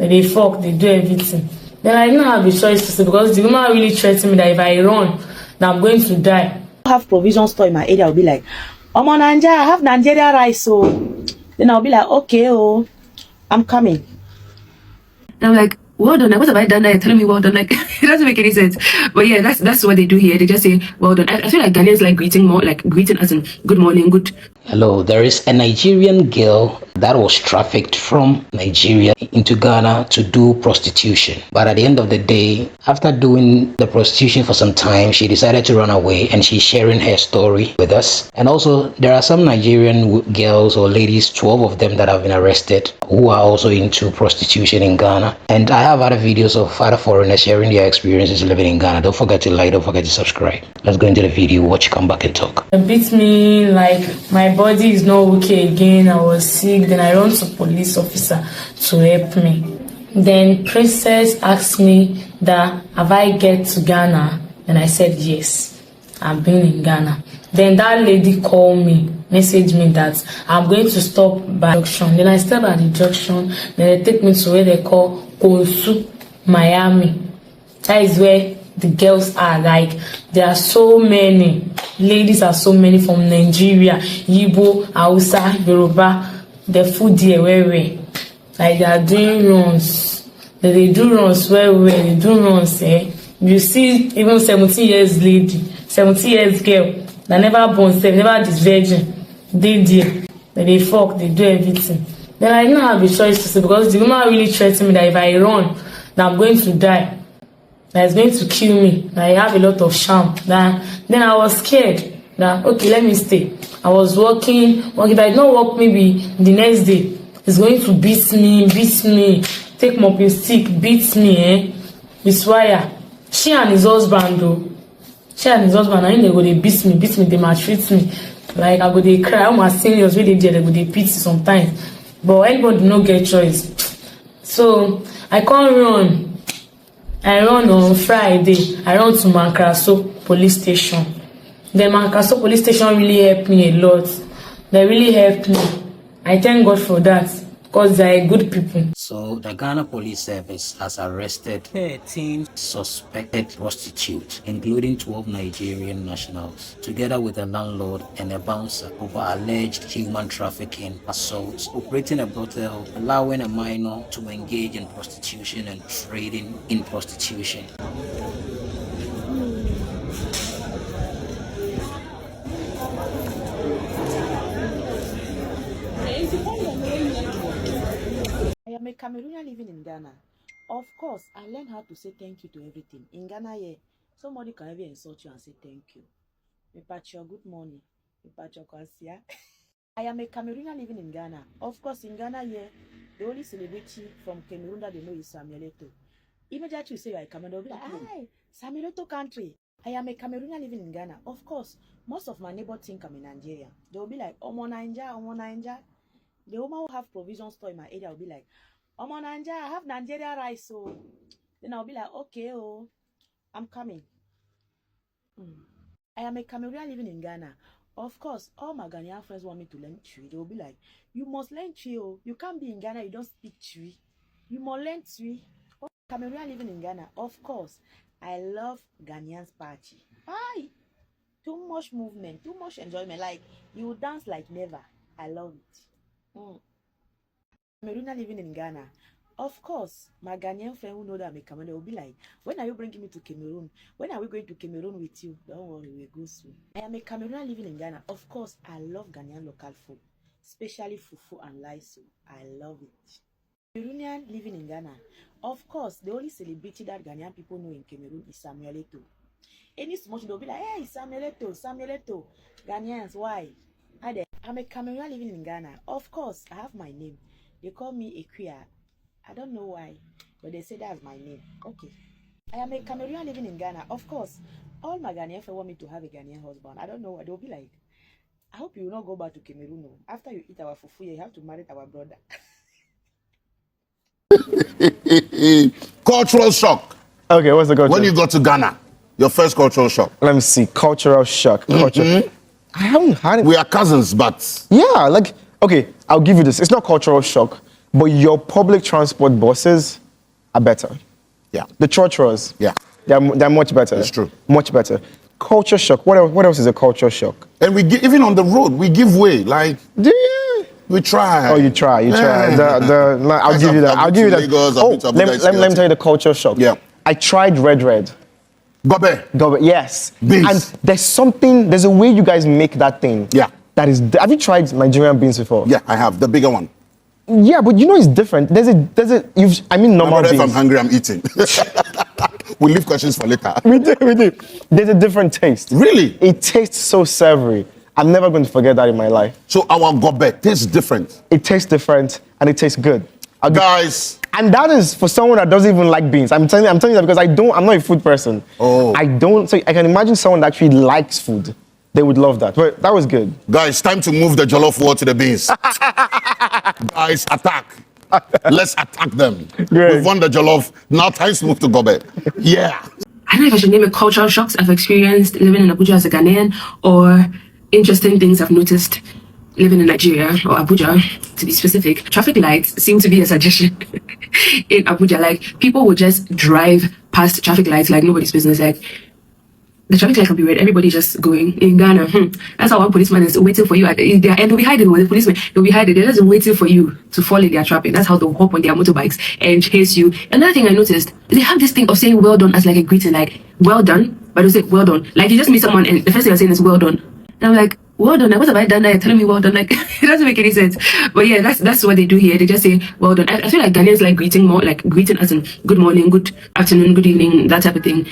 they fuck, they do everything. Then I didn't have a choice to say, because the woman really threatened me that if I run, that I'm going to die. I have provision store in my area. I'll be like, I'm on Nigeria, I have Nigeria rice, so then I'll be like, okay, oh, I'm coming. And I'm like, well done. What have I done? They're telling me well done. Like, it doesn't make any sense. But yeah, that's what they do here. They just say well done. I feel like Ghanaians like greeting more, like greeting as in good morning, good. Hello, there is a Nigerian girl that was trafficked from Nigeria into Ghana to do prostitution. But at the end of the day, after doing the prostitution for some time, she decided to run away, and she's sharing her story with us. And also, there are some Nigerian girls or ladies, 12 of them, that have been arrested who are also into prostitution in Ghana. And I have other videos of other foreigners sharing their experiences living in Ghana. Don't forget to like, don't forget to subscribe. Let's go into the video, watch, come back and talk. They beat me, like my body is not okay again. I was sick. Then I run to police officer to help me. Then Princess asked me that have I get to Ghana, and I said yes, I've been in Ghana. Then that lady called me, messaged me that I'm going to stop by the junction. Then I stop at the junction. Then they take me to where they call Konsu, Miami. That is where the girls are. Like, there are so many ladies, are so many from Nigeria, Igbo, Hausa, Yoruba. The food there where like they are doing runs. They do runs where they do runs. You see even 17 years lady, 17 years girl that never born, never this virgin. They there, they fuck, they do everything. Then I didn't have a choice to say, because the woman really threatened me that if I run, that I'm going to die. That is going to kill me. That I have a lot of shame. Then I was scared. That okay, let me stay. I was walking. If I don't walk, maybe the next day, it's going to beat me, take mopping stick, beat me, with wire. She and his husband, though. She and his husband, I think they go, they beat me, they maltreat me. Like, I go, they cry. All my seniors, really there, they go, they pity sometimes. But anybody no get choice. So, I can't run. I run on Friday. I run to Mankraso police station. The Mankraso police station really helped me a lot. They really helped me. I thank God for that, because they are good people. So the Ghana Police Service has arrested 13 suspected prostitutes, including 12 Nigerian nationals, together with a landlord and a bouncer, over alleged human trafficking, assaults, operating a brothel, allowing a minor to engage in prostitution, and trading in prostitution. I am a Cameroonian living in Ghana. Of course, I learned how to say thank you to everything. In Ghana, yeah, somebody can even insult you and say thank you. Mepacho, good morning. Mepacho, kwasia. I am a Cameroonian living in Ghana. Of course, in Ghana, yeah, the only celebrity from Cameroon that they know is Samuel Eto'o. Immediately you say you are a Cameroonian, they'll be like, hi, Samuel Eto'o country. I am a Cameroonian living in Ghana. Of course, most of my neighbors think I'm in Nigeria. They'll be like, Omo Naija. The woman who have provision store in my area will be like, Omo Nigeria, I have Nigeria rice, so then I'll be like, okay, oh, I'm coming. I am a Cameroonian living in Ghana. Of course, all my Ghanaian friends want me to learn Twi. They will be like, you must learn Twi, oh. You can't be in Ghana, you don't speak Twi. You must learn Twi. Oh, Cameroonian living in Ghana. Of course, I love Ghanaians party. Why? Too much movement, too much enjoyment. Like, you dance like never. I love it. Cameroonian living in Ghana. Of course, my Ghanaian friend who know that I'm a Cameroonian will be like, when are you bringing me to Cameroon? When are we going to Cameroon with you? Don't worry, we'll go soon. I am a Cameroonian living in Ghana. Of course, I love Ghanaian local food, especially fufu and laiso. I love it. Cameroonian living in Ghana. Of course, the only celebrity that Ghanaian people know in Cameroon is Samuel Eto'o. Any small they'll be like, hey, Samuel Eto'o. Ghanaians, why? Hi there. I'm a Cameroonian living in Ghana. Of course, I have my name. They call me a queer. I don't know why, but they say that's my name. Okay. I am a Cameroonian living in Ghana. Of course, all my Ghanaian friends want me to have a Ghanaian husband. I don't know why. They'll be like, I hope you will not go back to Cameroon. After you eat our fufu, you have to marry our brother. Cultural shock. Okay, what's the culture? When you got to Ghana, your first cultural shock. Let me see. Cultural shock. Culture. I haven't had it. We are cousins, but... Yeah, like, okay, I'll give you this. It's not cultural shock. but your public transport buses are better. Yeah. The churches, Yeah. they're much better. It's true. Much better. Culture shock. What else is a culture shock? And we give, even on the road, we give way. Like, Do you? we try. Oh, you try. Yeah. I'll give you that. I'll give you that. Lagos, Oh, I've been to let me tell you the culture shock. Yeah. I tried red. Gobe. Yes. Beans. And there's a way you guys make that thing. Yeah. That is, have you tried Nigerian beans before? Yeah, I have. The bigger one. Yeah, but you know it's different. Normal If I'm beans. hungry, I'm eating. We'll leave questions for later. We do. There's a different taste. Really? It tastes so savory. I'm never going to forget that in my life. So our gobe tastes different. It tastes different and it tastes good. Guys. And that is for someone that doesn't even like beans. I'm telling you that because I'm not a food person. Oh. So I can imagine someone that actually likes food. They would love that. But that was good. Guys, time to move the jollof war to the beans. Guys, attack. Let's attack them. Great. We've won the jollof. Now time to move to gobe. Yeah. I don't know if I should name it cultural shocks I've experienced living in Abuja as a Ghanaian, or interesting things I've noticed living in Nigeria, or Abuja to be specific. Traffic lights seem to be a suggestion in Abuja. Like, people will just drive past traffic lights like nobody's business. Like, the traffic light can be red, everybody just going. In Ghana, that's how one policeman is waiting for you and they'll be hiding with the policemen. They'll be hiding. They're just waiting for you to fall in their trapping. That's how they'll hop on their motorbikes and chase you. Another thing I noticed, they have this thing of saying well done as like a greeting, like well done, but they'll say well done. Like, you just meet someone and the first thing you're saying is well done. And I'm like, well done, what have I done? You're telling me well done. Like, it doesn't make any sense. But yeah, that's what they do here. They just say well done. I feel like Ghanaians like greeting more, like greeting as in good morning, good afternoon, good evening, that type of thing.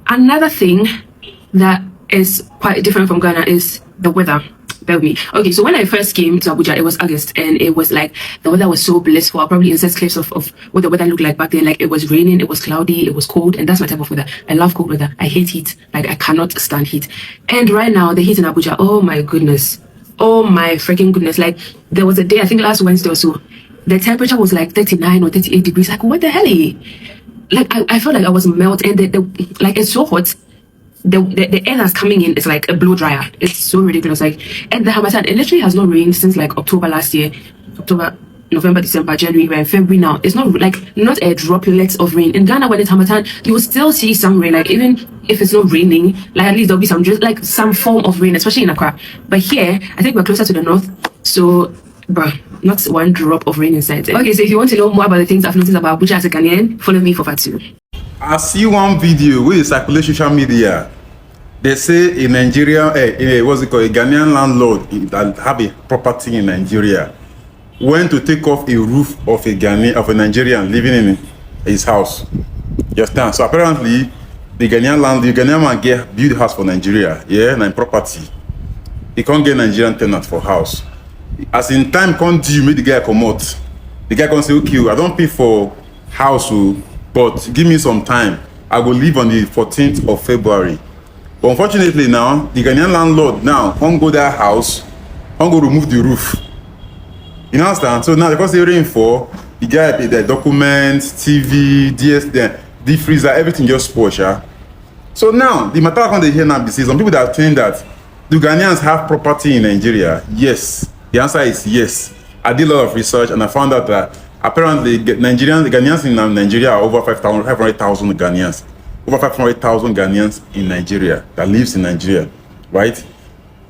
Another thing that is quite different from Ghana is the weather. Bear with me. Okay, so when I first came to Abuja, it was August, and it was like the weather was so blissful. I'll probably insert clips of what the weather looked like back then. Like, it was raining, it was cloudy, it was cold, and that's my type of weather. I love cold weather. I hate heat. Like, I cannot stand heat. And right now, the heat in Abuja, oh my goodness. Oh my freaking goodness. Like, there was a day, I think last Wednesday or so, the temperature was like 39 or 38 degrees. Like, what the hell? Like, I felt like I was melting, and like, it's so hot. The air that's coming in is like a blow dryer. It's so ridiculous. Like, and the Hampton, it literally has not rained since like October last year. October, November, December, January, we're in February now. It's not like not a droplet of rain. In Ghana, when it's Hampton, you will still see some rain. Like, even if it's not raining, like at least there'll be some form of rain, especially in Accra. But here, I think we're closer to the north, so not one drop of rain inside. Okay, so if you want to know more about the things I've noticed about Abuja as a Ghanaian, follow me for part 2. I see one video with circulate social media. They say in Nigeria, what's it called? A Ghanaian landlord that have a property in Nigeria went to take off a roof of a Nigerian living in his house. You understand? So apparently, the Ghanaian man build house for Nigeria, and property. He can't get Nigerian tenant for house. As in time can't due, make the guy come out. The guy can say, okay, I don't pay for house, but give me some time. I will leave on the 14th of February. But unfortunately now, the Ghanaian landlord now can't go their house, can't go remove the roof. You understand? So now because they rainfall, the guy paid the documents, TV, deep freezer, everything just spoiled. So now the matter when they hear now, some people that are saying that do Ghanaians have property in Nigeria? Yes. The answer is yes. I did a lot of research and I found out that apparently Ghanaians in Nigeria are over 500,000 Ghanaians. Over 500,000 Ghanaians in Nigeria that lives in Nigeria, right?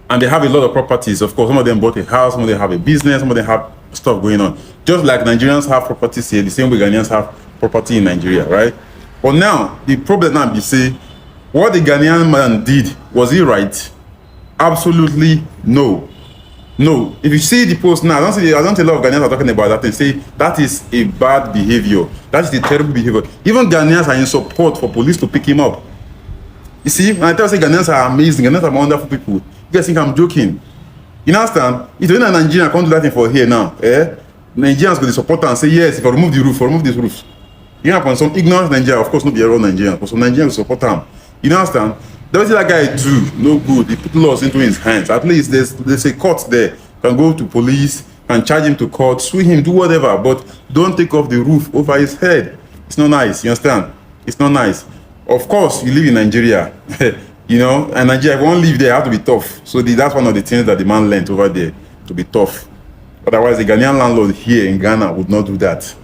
And they have a lot of properties. Of course, some of them bought a house, some of them have a business, some of them have stuff going on. Just like Nigerians have properties here, the same way Ghanaians have property in Nigeria, right? But now, the problem now be say, what the Ghanaian man did, was he right? Absolutely no. No. If you see the post now, I don't see a lot of Ghanaians are talking about that and say that is a bad behavior. That is a terrible behavior. Even Ghanaians are in support for police to pick him up. You see, when I tell you Ghanaians are amazing, Ghanaians are wonderful people. You guys think I'm joking? You understand? If you're in a Nigerian, I can't do that thing for here now. Nigerians go to support and say, yes, if I remove the roof, I remove this roof. You know, some ignorant Nigeria, of course, not be around Nigerian, but some Nigerians support them. You understand? That's what that guy do. No good. He put laws into his hands. At least there's a court there. Can go to police, can charge him to court, sue him, do whatever, but don't take off the roof over his head. It's not nice. You understand? It's not nice. Of course, you live in Nigeria. You know, and Nigeria, if you want to live there, you have to be tough. So that's one of the things that the man learned over there, to be tough. Otherwise, a Ghanaian landlord here in Ghana would not do that.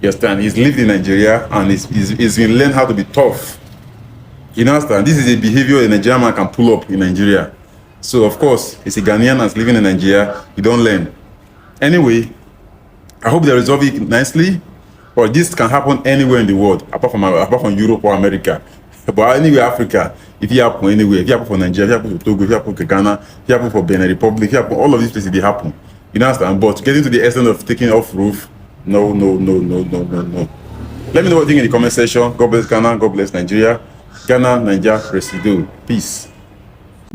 You understand? He's lived in Nigeria and he's been learned how to be tough. You understand? This is a behavior a Nigerian man can pull up in Nigeria. So, of course, it's a Ghanaian that's living in Nigeria. You don't learn. Anyway, I hope they resolve it nicely. But this can happen anywhere in the world, apart from Europe or America. But anywhere Africa, if it happen anywhere, if it happen for Nigeria, if it happen for Togo, if it happen for Ghana, if it happen for Benin Republic, if it happen, all of these places, they happen. You understand? But getting to the extent of taking off roof, no. Let me know what you think in the comment section. God bless Ghana, God bless Nigeria. Ghana, Nigeria, Presido. Peace.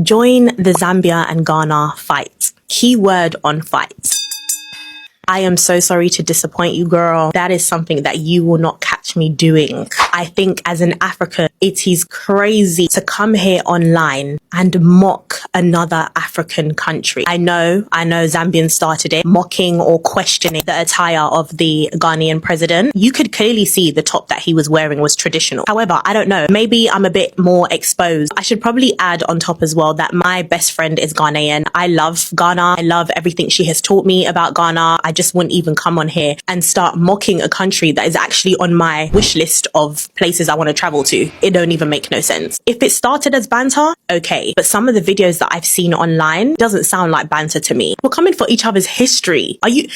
Join the Zambia and Ghana fight. Keyword on fight. I am so sorry to disappoint you, girl. That is something that you will not catch me doing. I think as an African, it is crazy to come here online and mock another African country. I know Zambians started it, mocking or questioning the attire of the Ghanaian president. You could clearly see the top that he was wearing was traditional. However, I don't know, maybe I'm a bit more exposed. I should probably add on top as well that my best friend is Ghanaian. I love Ghana. I love everything she has taught me about Ghana. I just wouldn't even come on here and start mocking a country that is actually on my wish list of places I want to travel to. It don't even make no sense. If it started as banter, okay, but some of the videos that I've seen online doesn't sound like banter to me. We're coming for each other's history. I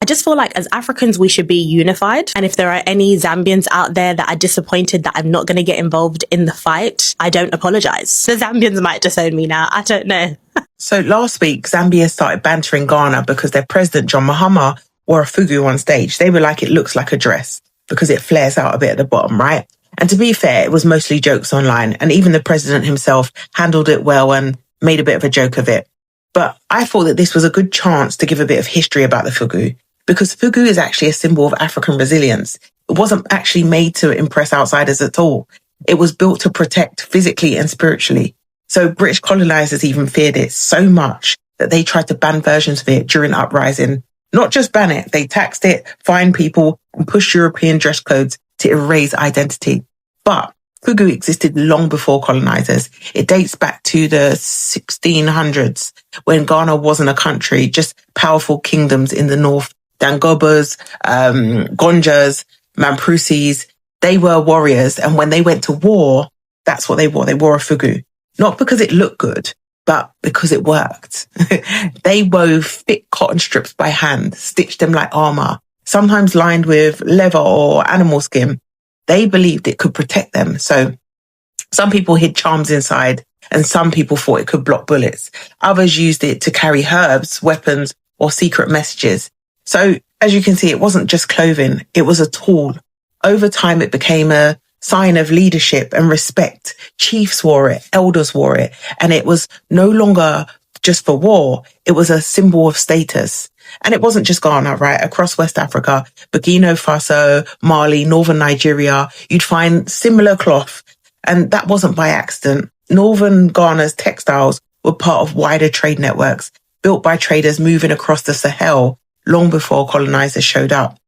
just feel like as Africans we should be unified, and if there are any Zambians out there that are disappointed that I'm not going to get involved in the fight, I don't apologize. The Zambians might disown me now, I don't know. So last week, Zambia started bantering Ghana because their president, John Mahama, wore a fugu on stage. They were like, it looks like a dress because it flares out a bit at the bottom, right? And to be fair, it was mostly jokes online. And even the president himself handled it well and made a bit of a joke of it. But I thought that this was a good chance to give a bit of history about the fugu, because fugu is actually a symbol of African resilience. It wasn't actually made to impress outsiders at all. It was built to protect physically and spiritually. So British colonizers even feared it so much that they tried to ban versions of it during the uprising. Not just ban it, they taxed it, fined people, and pushed European dress codes to erase identity. But fugu existed long before colonizers. It dates back to the 1600s when Ghana wasn't a country, just powerful kingdoms in the north. Dangobas, Gonjas, Mamprusis, they were warriors. And when they went to war, that's what they wore. They wore a fugu. Not because it looked good, but because it worked. They wove thick cotton strips by hand, stitched them like armor, sometimes lined with leather or animal skin. They believed it could protect them. So some people hid charms inside, and some people thought it could block bullets. Others used it to carry herbs, weapons, or secret messages. So as you can see, it wasn't just clothing. It was a tool. Over time, it became a sign of leadership and respect. Chiefs wore it, elders wore it, and it was no longer just for war. It was a symbol of status. And it wasn't just Ghana, right? Across West Africa, Burkina Faso, Mali, northern Nigeria, you'd find similar cloth. And that wasn't by accident. Northern Ghana's textiles were part of wider trade networks built by traders moving across the Sahel long before colonizers showed up.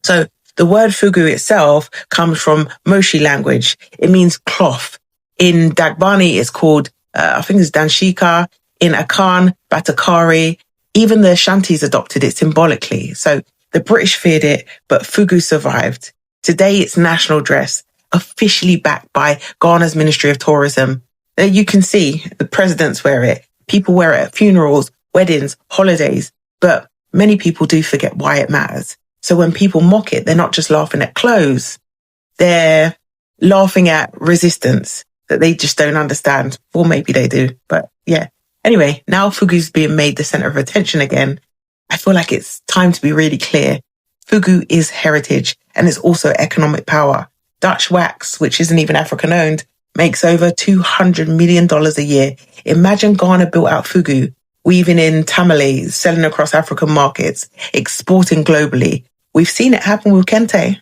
So the word fugu itself comes from Moshi language. It means cloth. In Dagbani, it's called, I think it's Danshika. In Akan, Batakari. Even the Shantis adopted it symbolically. So the British feared it, but fugu survived. Today, it's national dress, officially backed by Ghana's Ministry of Tourism. You can see the presidents wear it. People wear it at funerals, weddings, holidays. But many people do forget why it matters. So when people mock it, they're not just laughing at clothes. They're laughing at resistance that they just don't understand. Or maybe they do, but yeah. Anyway, now fugu's being made the center of attention again. I feel like it's time to be really clear. Fugu is heritage and it's also economic power. Dutch wax, which isn't even African owned, makes over $200 million a year. Imagine Ghana built out fugu, weaving in tamale, selling across African markets, exporting globally. We've seen it happen with kente,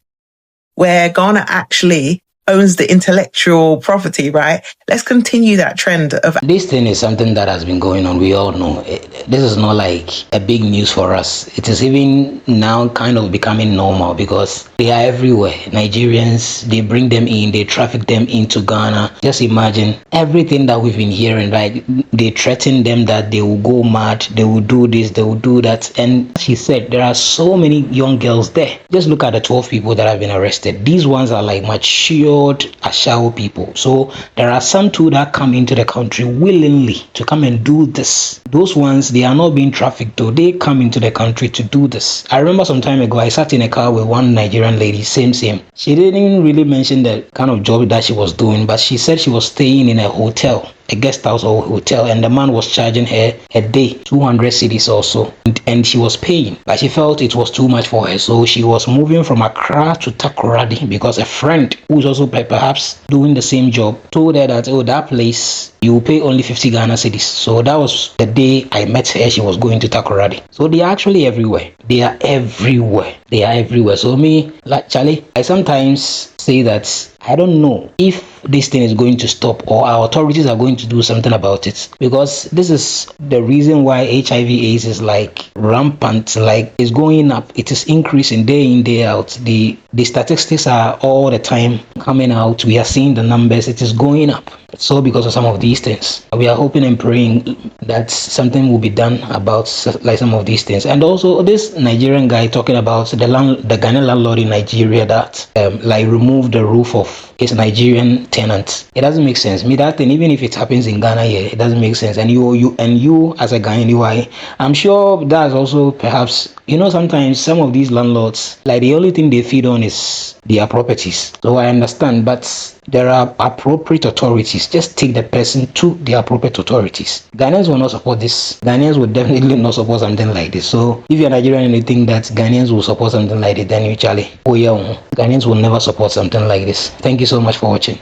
where Ghana actually owns the intellectual property, right? Let's continue that trend of... This thing is something that has been going on. We all know. This is not like a big news for us. It is even now kind of becoming normal because they are everywhere. Nigerians, they bring them in, they traffic them into Ghana. Just imagine everything that we've been hearing, right? They threaten them that they will go mad, they will do this, they will do that. And she said there are so many young girls there. Just look at the 12 people that have been arrested. These ones are like matured ASHAWO people. So there are some too that come into the country willingly to come and do this. Those ones, they are not being trafficked though. They come into the country to do this. I remember some time ago, I sat in a car with one Nigerian lady, same. She didn't really mention the kind of job that she was doing, but she said she was staying in a hotel, a guest house or hotel, and the man was charging her a day 200 cedis or so, and she was paying, but she felt it was too much for her, so she was moving from Accra to Takoradi because a friend who's also perhaps doing the same job told her that, oh, that place you will pay only 50 Ghana cedis. So that was the day I met her. She was going to Takoradi. So they are actually everywhere. They are everywhere. They are everywhere. So me, like Charlie, I sometimes say that I don't know if this thing is going to stop or our authorities are going to do something about it, because this is the reason why HIV/AIDS is like rampant, like it's going up. It is increasing day in, day out. The statistics are all the time coming out. We are seeing the numbers. It is going up. So because of some of these things, we are hoping and praying that something will be done about like some of these things. And also this Nigerian guy talking about the Ghanaian landlord in Nigeria that like removed the roof of his Nigerian tenant. It doesn't make sense. Me, that thing, even if it happens in Ghana here, it doesn't make sense. And you as a Ghanaian, I'm sure that's also perhaps, sometimes some of these landlords, like the only thing they feed on is their properties. So I understand, but there are appropriate authorities. Just take the person to the appropriate authorities. Ghanaians will not support this. Ghanaians will definitely not support something like this. So if you're Nigerian and you think that Ghanaians will support something like this, then you Charlie. Oh yeah, Ghanaians will never support something like this. Thank you so much for watching.